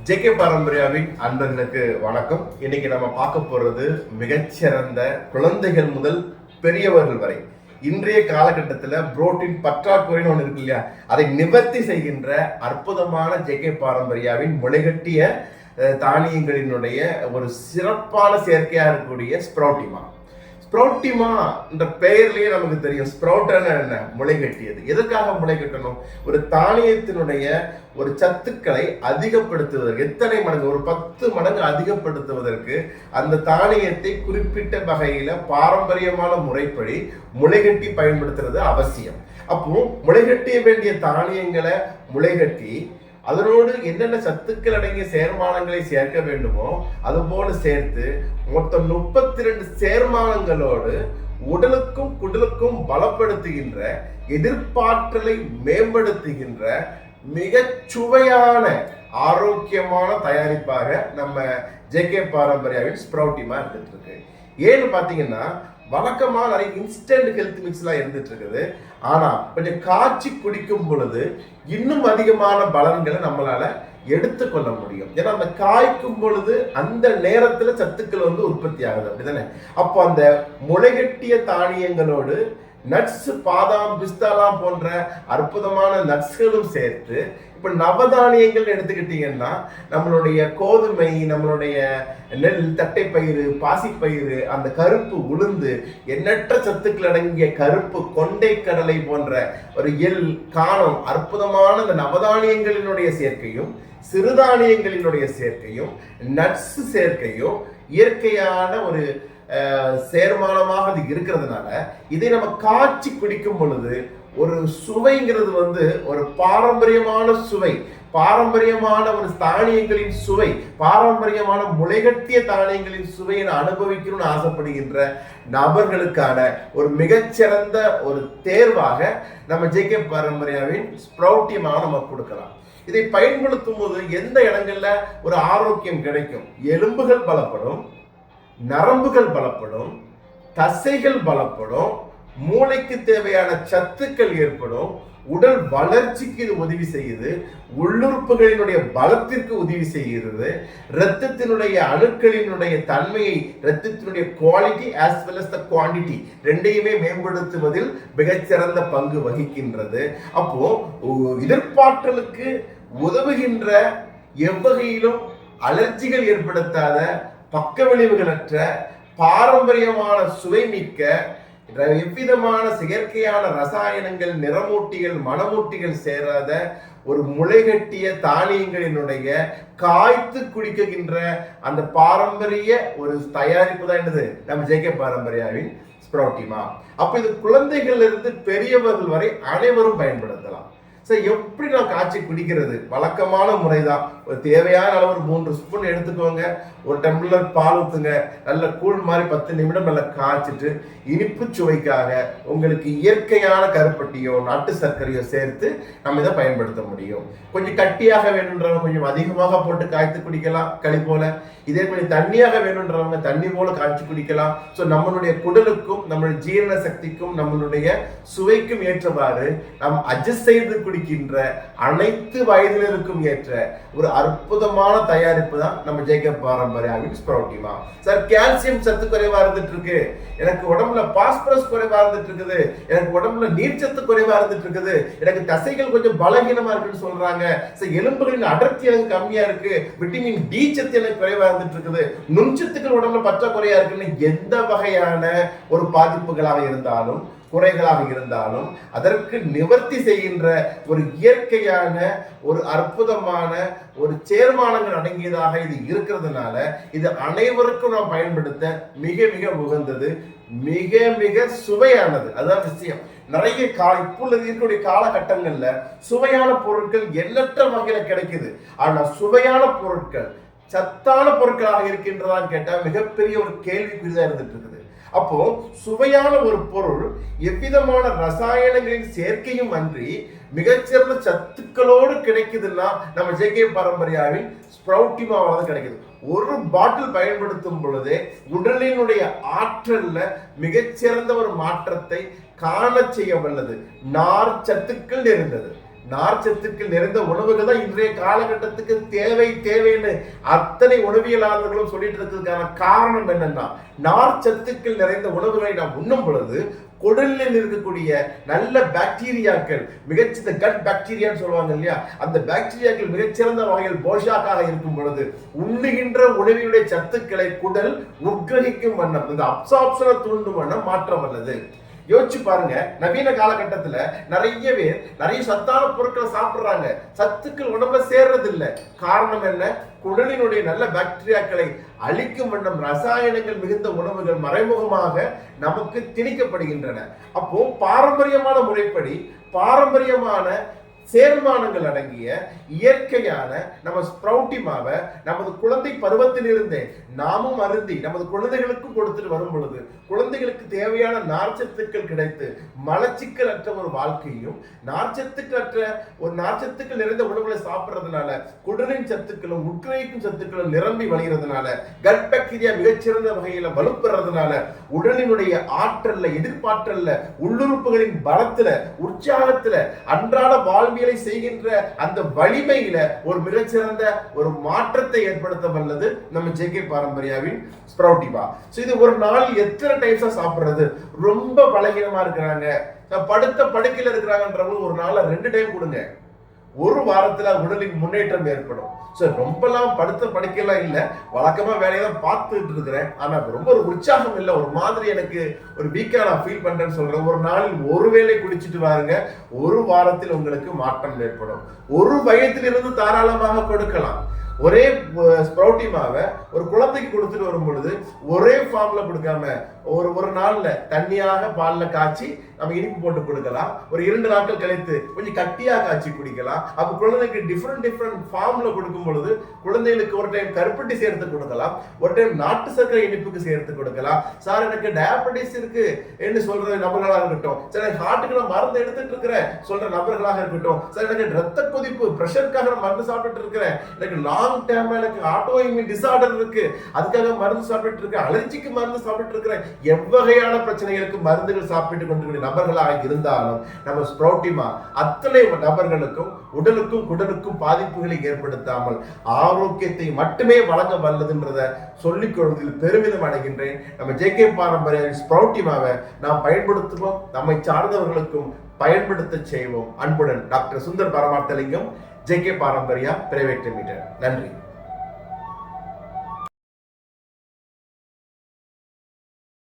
JK பாரம்பரியாவின் அன்பர்களுக்கு வணக்கம். இன்னைக்கு நம்ம பார்க்க போறது மிகச்சிறந்த குழந்தைகள் முதல் பெரியவர்கள் வரை இன்றைய காலகட்டத்தில் புரோட்டீன் பற்றாக்குறைன்னு ஒன்று இருக்கு இல்லையா, அதை நிவர்த்தி செய்கின்ற அற்புதமான ஜேகே பாரம்பரியாவின் முளைகட்டிய தானியங்களினுடைய ஒரு சிறப்பான செயற்கையா இருக்கக்கூடிய ஸ்ப்ரௌட்டிமா. ஸ்ப்ரௌட்டிமா என்ற பெயர்லயே நமக்கு தெரியும், ஸ்ப்ரௌட்னா என்ன, முளை கட்டியது. எதற்காக முளை கட்டணும்? ஒரு தானியத்தினுடைய ஒரு சத்துக்களை அதிகப்படுத்துவதற்கு, எத்தனை மடங்கு, ஒரு 10 மடங்கு அதிகப்படுத்துவதற்கு அந்த தானியத்தை குறிப்பிட்ட வகையில பாரம்பரியமான முறைப்படி முளைகட்டி பயன்படுத்துறது அவசியம். அப்போ முளைகட்டிய வேண்டிய தானியங்களை முளைகட்டி அதனோடு என்னென்ன சத்துக்கள் அடங்கிய சேர்மானங்களை சேர்க்க வேண்டுமோ அதுபோல சேர்த்து மொத்தம் 32 சேர்மானங்களோடு உடலுக்கும் குடலுக்கும் பலப்படுத்துகின்ற, எதிர்ப்பாற்றலை மேம்படுத்துகின்ற மிக சுவையான ஆரோக்கியமான தயாரிப்பாக நம்ம ஜேகே பாரம்பரியாவின் ஸ்ப்ரௌட்டிமா இருந்துட்டு இருக்கு. ஏன்னு பாத்தீங்கன்னா, வழக்கமா நிறைய இன்ஸ்டன்ட் ஹெல்த் மிக்ஸ்லாம் இருந்துட்டு இருக்குது. ஆனா கொஞ்சம் காய்ச்சி குடிக்கும் பொழுது இன்னும் அதிகமான பலன்களை நம்மளால எடுத்துக்கொள்ள முடியும். ஏன்னா அந்த காய்க்கும் பொழுது அந்த நேரத்துல சத்துக்கள் உற்பத்தி ஆகுது, அப்படிதானே? அப்போ அந்த முளைகட்டிய தானியங்களோடு நட்ஸ், பாதாம், பிஸ்தாலாம் போன்ற அற்புதமான நட்ஸ்களும் சேர்த்து, இப்ப நவதானியங்கள் எடுத்துக்கிட்டீங்கன்னா நம்மளுடைய கோதுமை, நம்மளுடைய நெல், தட்டைப்பயிறு, பாசிப்பயிறு, அந்த கருப்பு உளுந்து, எண்ணற்ற சத்துக்கள் அடங்கிய கருப்பு கொண்டை கடலை போன்ற ஒரு எள், காணம், அற்புதமான அந்த நவதானியங்களினுடைய சேர்க்கையும், சிறுதானியங்களினுடைய சேர்க்கையும், நட்ஸ் சேர்க்கையும் இயற்கையான ஒரு சேர்மானமாக அது இருக்கிறதுனால இதை நம்ம காய்ச்சி குடிக்கும் பொழுது ஒரு சுவைங்கிறது ஒரு பாரம்பரியமான சுவை, பாரம்பரியமான ஒரு தானியங்களின் சுவை, பாரம்பரியமான முளைகட்டிய தானியங்களின் சுவையை அனுபவிக்கணும்னு ஆசைப்படுகின்ற நபர்களுக்கான ஒரு மிகச்சிறந்த ஒரு தேர்வாக நம்ம ஜேகே பாரம்பரியாவின் ஸ்ப்ரௌட்டிமா நம்ம கொடுக்கலாம். இதை பயன்படுத்தும் போது எந்த இடங்கள்ல ஒரு ஆரோக்கியம் கிடைக்கும்? எலும்புகள் பலப்படும், நரம்புகள் பலப்படும், தசைகள் பலப்படும், மூளைக்கு தேவையான சத்துக்கள் ஏற்படும், உடல் வளர்ச்சிக்கு இது உதவி செய்யுது, உள்ளுறுப்புகளினுடைய பலத்திற்கு உதவி செய்கிறது, இரத்தத்தினுடைய அணுக்களினுடைய தன்மையை, இரத்தத்தினுடைய quality as well as the quantity ரெண்டையுமே மேம்படுத்துவதில் மிகச்சிறந்த பங்கு வகிக்கின்றது. அப்போ எதிர்ப்பாற்றலுக்கு உதவுகின்ற, எவ்வகையிலும் அலர்ஜிகள் ஏற்படுத்தாத, பக்க விளைவுகளற்ற, பாரம்பரியமான சுவை மிக்க, எவ்விதமான செயற்கையான ரசாயனங்கள், நிறமூட்டிகள், மணமூட்டிகள் சேராத ஒரு முளைகட்டிய தானியங்களினுடைய காய்த்து குடிக்கின்ற அந்த பாரம்பரிய ஒரு தயாரிப்பு தான் என்னது, நம்ம ஜேகே பாரம்பரியாவின் ஸ்ப்ரௌட்டிமா. அப்ப இது குழந்தைகள் இருந்து பெரியவர்கள் வரை அனைவரும் பயன்படுத்தலாம். எப்படி நான் காய்ச்சி குடிக்கிறது? வழக்கமான முறைதான். ஒரு தேவையான அளவு ஒரு 3 ஸ்பூன் எடுத்துக்கோங்க, ஒரு டம்ளர் பால் ஊத்துங்க, நல்ல கூழ் மாதிரி 10 நிமிடம் நல்லா காய்ச்சிட்டு இனிப்பு சுவைக்காக உங்களுக்கு இயற்கையான கருப்பட்டியோ நாட்டு சர்க்கரையோ சேர்த்து நம்ம இதை பயன்படுத்த முடியும். கொஞ்சம் கட்டியாக வேணுன்றவங்க கொஞ்சம் அதிகமாக போட்டு காய்த்து குடிக்கலாம், களி போல. இதே கொஞ்சம் தண்ணியாக வேணுன்றவங்க தண்ணி போல காய்ச்சி குடிக்கலாம். ஸோ நம்மளுடைய குடலுக்கும், நம்மளுடைய ஜீரண சக்திக்கும், நம்மளுடைய சுவைக்கும் ஏற்றவாறு நாம் அட்ஜஸ்ட் செய்து குடிக்கின்ற அனைத்து வயதினருக்கும் ஏற்ற ஒரு அற்புதமான தயாரிப்பு தான் நம்ம ஜேகே பாரம்பரியாவின் ஸ்ப்ரௌட்டிமா. சார், கால்சியம் சத்து குறைவா இருந்துட்டு இருக்கு, எனக்கு உடம்புல பாஸ்பரஸ் குறைவா இருந்துட்டு இருக்குது, எனக்கு உடம்புல நீர்ச்சத்து குறைவா இருந்துட்டு இருக்குது, எனக்கு தசைகள் கொஞ்சம் பலகீனமா இருக்குன்னு சொல்றாங்க, எலும்புகளின் அடர்த்தி எனக்கு கம்மியா இருக்கு, விட்டமின் டி சத்து எனக்கு குறைவா இருந்துட்டு இருக்குது, நுண்சத்துக்கள் உடம்புல பற்றாக்குறையா இருக்குன்னு எந்த வகையான ஒரு பாதிப்புகளாக இருந்தாலும், குறைகளாக இருந்தாலும் அதற்கு நிவர்த்தி செய்கின்ற ஒரு இயற்கையான, ஒரு அற்புதமான ஒரு சேர்மானங்கள் அடங்கியதாக இது இருக்கிறதுனால இது அனைவருக்கும் நாம் பயன்படுத்த மிக மிக உகந்தது, மிக மிக சுவையானது. அதுதான் விஷயம். நிறைய இப்பொழுது இருக்கக்கூடிய காலகட்டங்கள்ல சுவையான பொருட்கள் எண்ணற்ற வகையில கிடைக்குது. ஆனா சுவையான பொருட்கள் சத்தான பொருட்களாக இருக்கின்றதான்னு கேட்டா மிகப்பெரிய ஒரு கேள்விக்குறிதான் இருந்துட்டு இருக்குது. அப்போ சுவையான ஒரு பொருள் எவ்விதமான ரசாயனங்களின் சேர்க்கையும் அன்றி மிகச்சிறந்த சத்துக்களோடு கிடைக்குதுன்னா நம்ம ஜேகே பாரம்பரியாவின் ஸ்ப்ரௌட்டிமாவானது கிடைக்குது. ஒரு பாட்டில் பயன்படுத்தும் பொழுதே உடலினுடைய ஆற்றல்ல மிகச்சிறந்த ஒரு மாற்றத்தை காண செய்ய வல்லது. நார் சத்துக்கள் இருந்தது, நார்ச்சத்துக்கள் நிறைந்த உணவுகள் தான் இன்றைய காலகட்டத்துக்கு தேவைன்னு அத்தனை உணவியலாளர்களும் சொல்லிட்டு இருக்கிறதுக்கான காரணம் என்னன்னா, நார்ச்சத்துக்கள் நிறைந்த உணவுகளை நாம் உண்ணும் பொழுது குடலில் இருக்கக்கூடிய நல்ல பாக்டீரியாக்கள், மிகச்சிறந்த கட் பாக்டீரியான்னு சொல்லுவாங்க இல்லையா, அந்த பாக்டீரியாக்கள் மிகச்சிறந்த வகையில் போஷாக்காக இருக்கும் பொழுது உண்ணுகின்ற உணவினுடைய சத்துக்களை குடல் உட்கிரகிக்கும் வண்ணம், இந்த அப்சார்ப்ஷனை தூண்டும் வண்ணம் மாற்றம் வல்லது. யோசிச்சு பாருங்க, நவீன காலகட்டத்துல நிறைய பேர் நிறைய சத்தான பொருட்களை சாப்பிடுறாங்க, சத்துக்கள் உடம்புல சேர்றது இல்லை. காரணம் என்ன? குடலினுடைய நல்ல பாக்டீரியாக்களை அழிக்கும் வண்ணம் ரசாயனங்கள் மிகுந்த உணவுகள் மறைமுகமாக நமக்கு திணிக்கப்படுகின்றன. அப்போ பாரம்பரியமான முறைப்படி பாரம்பரியமான சேர்மானங்கள் அடங்கிய இயற்கையான நம்ம ஸ்ப்ரவுட்டி மாவை நமது குழந்தை பருவத்திலிருந்தே நாமும் அருந்தி நமது குழந்தைகளுக்கும் கொடுத்துட்டு வரும் பொழுது குழந்தைகளுக்கு தேவையான நார்ச்சத்துக்கள் கிடைத்து மலச்சிக்கல் அற்ற ஒரு வாழ்க்கையும், நார்ச்சத்துக்கள் நிறைந்த உணவுகளை சாப்பிட்றதுனால குடலின் சத்துக்களும் உட்கிரகிக்கும் சத்துக்களும் நிரம்பி வழிகிறதுனால கட் பாக்டீரியா மிகச்சிறந்த வகையில வலுப்பெறதுனால உடலினுடைய ஆற்றல்ல, எதிர்ப்பாற்றல்ல, உள்ளுறுப்புகளின் பலத்துல, உற்சாகத்துல, அன்றாட வாழ்வியலை செய்கின்ற அந்த வலிமையில ஒரு மிகச்சிறந்த ஒரு மாற்றத்தை ஏற்படுத்த வல்லது நம்ம ஜேகே பாரம்பரியாவின் ஸ்ப்ரவுட்டி பா. இது ஒரு நாள் எத்தனை டைம்ஸா சாப்பிடுறது? ரொம்ப பலகீனமா இருக்கிறாங்க, படுத்த படுக்கையில இருக்கிறாங்கன்றவங்க ஒரு நாள்ல 2 டைம் கொடுங்க. ஒரு வாரத்துல உடலின் முன்னேற்றம் ஏற்படும். ரொம்பலாம் படுத்த படுக்கையெல்லாம் இல்லை, வழக்கமா வேலையெல்லாம் பார்த்துட்டு இருக்கிறேன். ஆனா ரொம்ப ஒரு உற்சாகம் இல்லை, ஒரு மாதிரி எனக்கு ஒரு வீக்கா நான் ஃபீல் பண்றேன்னு சொல்றேன். ஒரு நாளில் ஒரு வேளை குடிச்சிட்டு வாருங்க, ஒரு வாரத்தில் உங்களுக்கு மாற்றம் ஏற்படும். ஒரு வயதிலிருந்து தாராளமாக கொடுக்கலாம். ஒரே ஸ்ப்ரவுட்டி மாவை ஒரு குழந்தைக்கு கொடுத்துட்டு வரும் பொழுது ஒரே ஃபார்ம்ல கொடுக்காம ஒரு நாள்ல தண்ணியாக பால்ல காய்ச்சி நம்ம இனிப்பு போட்டு கொடுக்கலாம். ஒரு 2 நாட்கள் கழித்து கொஞ்சம் கட்டியா காய்ச்சி குடிக்கலாம். அப்ப குழந்தைக்கு டிஃப்ரெண்ட் ஃபார்ம்ல கொடுக்கும் பொழுது குழந்தைகளுக்கு ஒரு டைம் கருப்பட்டி சேர்த்து கொடுக்கலாம், ஒரு டைம் நாட்டு சர்க்கரை இனிப்புக்கு சேர்த்து கொடுக்கலாம். சார் எனக்கு டயபெட்டிஸ் இருக்கு என்று சொல்ற நபர்களாக இருக்கட்டும், சார் எனக்கு ஹார்ட்டுக்கு நான் மருந்து எடுத்துட்டு இருக்கிறேன் சொல்ற நபர்களாக இருக்கட்டும், சார் எனக்கு ரத்த கொதிப்பு பிரஷருக்காக நான் மருந்து சாப்பிட்டு இருக்கிறேன், எனக்கு லாங் டேர்ம் எனக்கு ஆட்டோ இம்யூன் டிசார்டர் இருக்கு அதுக்காக மருந்து சாப்பிட்டு இருக்கேன், அலர்ஜிக்கு மருந்து சாப்பிட்டு இருக்கிறேன், எவ்வகையான பிரச்சனைகளுக்கு மருந்துகள் சாப்பிட்டு கொண்டிருக்கிற நபர்களாக இருந்தாலும் நம்ம ஸ்ப்ரவுட்டி மா அத்தனை நபர்களுக்கும் உடலுக்கும் குடலுக்கும் பாதிப்புகளை ஏற்படுத்தாமல் ஆரோக்கியத்தை மட்டுமே வழங்க வல்லதுன்றதை சொல்லிக் கொள்வதில் பெருமிதம் அடைகின்றேன். நம்ம ஜேகே பாரம்பரிய ஸ்ப்ரவுட்டி மாவை நாம் பயன்படுத்துவோம், நம்மை சார்ந்தவர்களுக்கும் பயன்படுத்த செய்வோம். அன்புடன் doctor Sundar Paramarthalingam, JK Paramparya private limited. நன்றி.